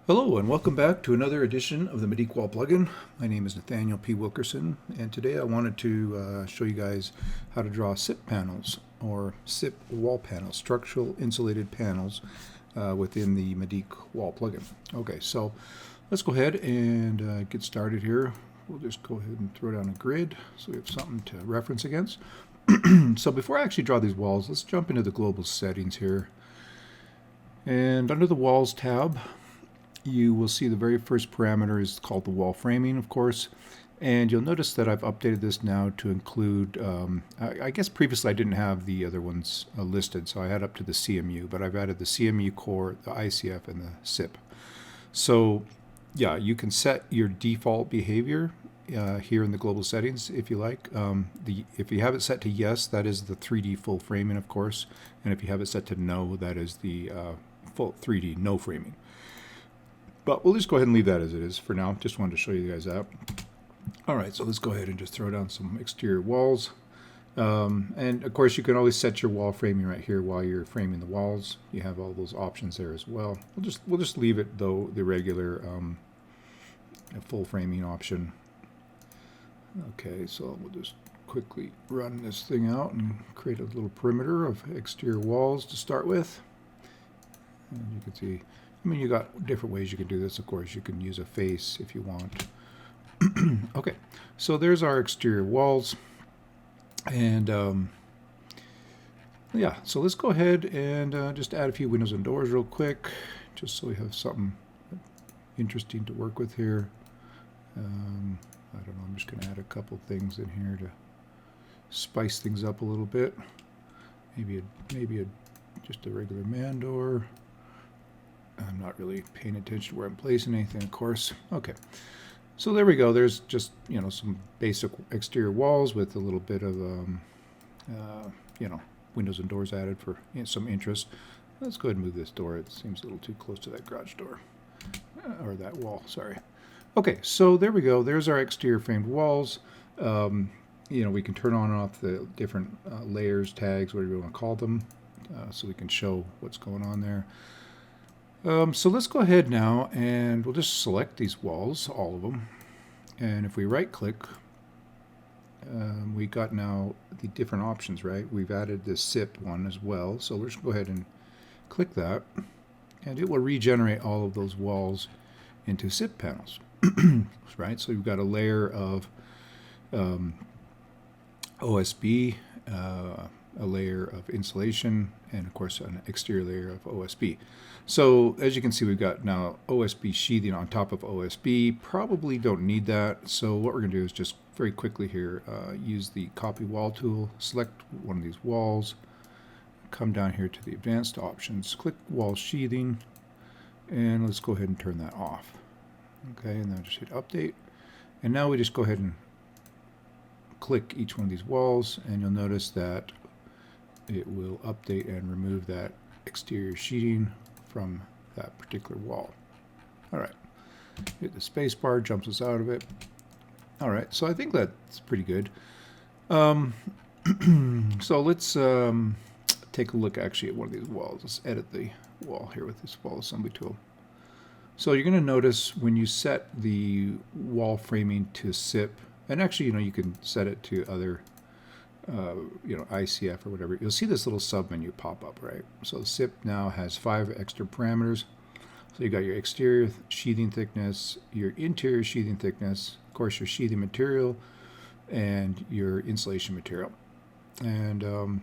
Hello and welcome back to another edition of the Mediq Wall plugin. My name is Nathaniel P. Wilkerson, and today I wanted to show you guys how to draw SIP panels, or SIP wall panels, structural insulated panels within the Mediq Wall plugin. Okay, so let's go ahead and get started here. We'll just go ahead and throw down a grid so we have something to reference against. So before I actually draw these walls, let's jump into the global settings here. And under the Walls tab, you will see the very first parameter is called the wall framing, of course. And you'll notice that I've updated this now to include, I guess previously I didn't have the other ones listed, so I had up to the CMU, but I've added the CMU core, the ICF, and the SIP. So yeah, you can set your default behavior here in the global settings if you like. If you have it set to yes, that is the 3D full framing, of course. And if you have it set to no, that is the full 3D no framing. But we'll just go ahead and leave that as it is for now. Just wanted to show you guys that. All right, so let's go ahead and just throw down some exterior walls. And of course, you can always set your wall framing right here while you're framing the walls. You have all those options there as well. We'll just leave it though the regular full framing option. Okay, so we'll just quickly run this thing out and create a little perimeter of exterior walls to start with. And you can see, I mean, you got different ways you can do this. Of course, you can use a face if you want. Okay, so there's our exterior walls. And yeah, so let's go ahead and just add a few windows and doors real quick, just so we have something interesting to work with here. I don't know, I'm just going to add a couple things in here to spice things up a little bit. Maybe just a regular man door. I'm not really paying attention to where I'm placing anything, of course. Okay, so there we go. There's just, you know, some basic exterior walls with a little bit of, you know, windows and doors added for some interest. Let's go ahead and move this door. It seems a little too close to that garage door, or that wall, sorry. Okay, so there we go. There's our exterior framed walls. You know, we can turn on and off the different layers, tags, whatever you want to call them, so we can show what's going on there. So let's go ahead now and we'll just select these walls, all of them. And if we right click, we got now the different options, right? We've added the SIP one as well. So let's go ahead and click that and it will regenerate all of those walls into SIP panels, right? So you've got a layer of OSB, a layer of insulation, and of course an exterior layer of OSB. So as you can see, we've got now OSB sheathing on top of OSB. Probably don't need that. So what we're going to do is just very quickly here, use the copy wall tool, select one of these walls, come down here to the advanced options, click wall sheathing, and let's go ahead and turn that off. Okay, and then just hit update. And now we just go ahead and click each one of these walls, and you'll notice that it will update and remove that exterior sheeting from that particular wall. All right, hit the space bar, jumps us out of it. All right, so I think that's pretty good. So let's take a look actually at one of these walls. Let's edit the wall here with this wall assembly tool. So you're going to notice when you set the wall framing to SIP, and actually, you know, you can set it to other you know, ICF or whatever, you'll see this little sub menu pop up, right? So the SIP now has 5 extra parameters. So you got your exterior sheathing thickness, your interior sheathing thickness, of course your sheathing material, and your insulation material. And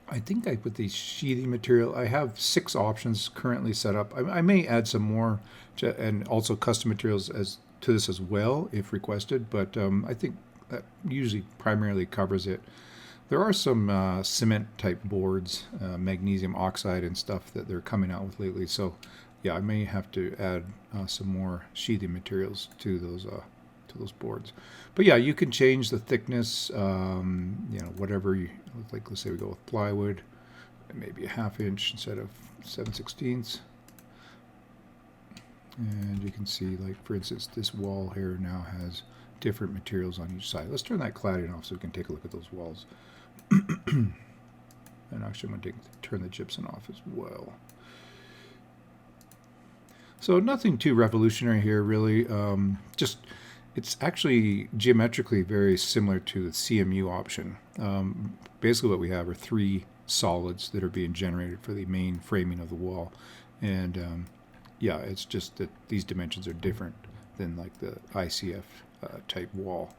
I think I put the sheathing material, I have 6 options currently set up. I may add some more, and also custom materials to this as well if requested, but I think that usually primarily covers it. There are some cement type boards, magnesium oxide and stuff that they're coming out with lately. So yeah, I may have to add some more sheathing materials to those boards. But yeah, you can change the thickness, you know, whatever you like. Let's say we go with plywood, maybe a 1/2 inch instead of 7/16. And you can see, like, for instance, this wall here now has different materials on each side. Let's turn that cladding off so we can take a look at those walls. And actually, I'm going to turn the gypsum off as well. So nothing too revolutionary here, really. Just it's actually geometrically very similar to the CMU option. Basically, what we have are three solids that are being generated for the main framing of the wall, and yeah, it's just that these dimensions are different than like the ICF type wall.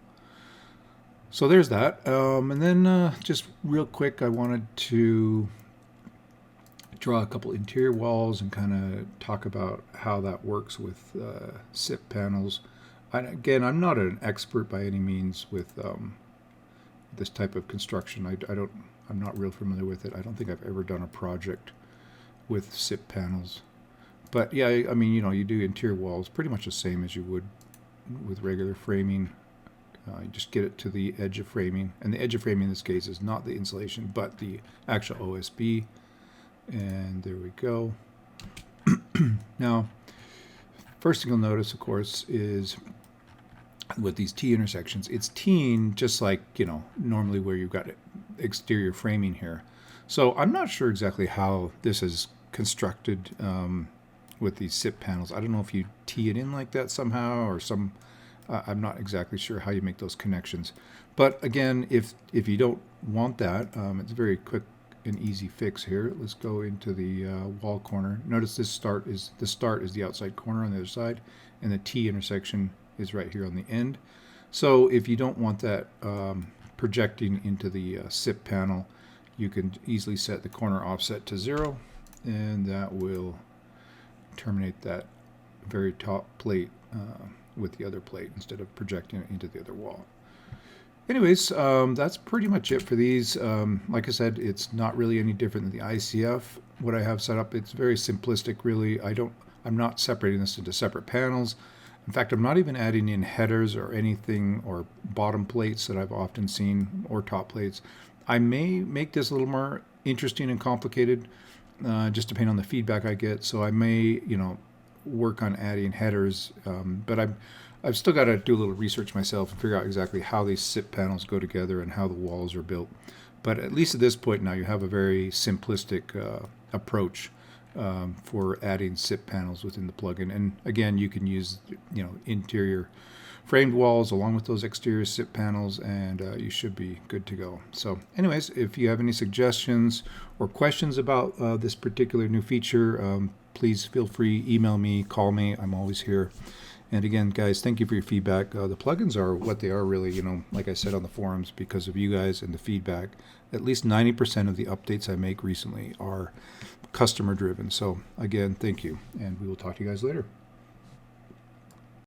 So there's that. And then just real quick, I wanted to draw a couple interior walls and kind of talk about how that works with SIP panels. Again, I'm not an expert by any means with this type of construction. I'm not real familiar with it. I don't think I've ever done a project with SIP panels. But yeah, I mean, you do interior walls pretty much the same as you would with regular framing. You just get it to the edge of framing, and the edge of framing in this case is not the insulation, but the actual OSB. And there we go. Now, first thing you'll notice, of course, is with these T intersections, it's T'ing just like, normally where you've got exterior framing here. So I'm not sure exactly how this is constructed with these SIP panels. I don't know if you tee it in like that somehow or I'm not exactly sure how you make those connections. But again, if you don't want that, it's a very quick and easy fix here. Let's go into the wall corner. Notice the start is the outside corner on the other side, and the T intersection is right here on the end. So if you don't want that projecting into the SIP panel, you can easily set the corner offset to 0, and that will terminate that very top plate with the other plate instead of projecting it into the other wall. Anyways, that's pretty much it for these. Like I said, it's not really any different than the ICF. What I have set up, it's very simplistic, really. I'm not separating this into separate panels. In fact, I'm not even adding in headers or anything or bottom plates that I've often seen or top plates. I may make this a little more interesting and complicated, just depending on the feedback I get. So I may, work on adding headers, but I've still got to do a little research myself and figure out exactly how these SIP panels go together and how the walls are built. But at least at this point now, you have a very simplistic approach for adding SIP panels within the plugin. And again, you can use interior framed walls along with those exterior SIP panels, and you should be good to go. So anyways, if you have any suggestions or questions about this particular new feature, please feel free, email me, call me. I'm always here. And again, guys, thank you for your feedback. The plugins are what they are really, like I said on the forums, because of you guys and the feedback. At least 90% of the updates I make recently are customer driven. So again, thank you, and we will talk to you guys later.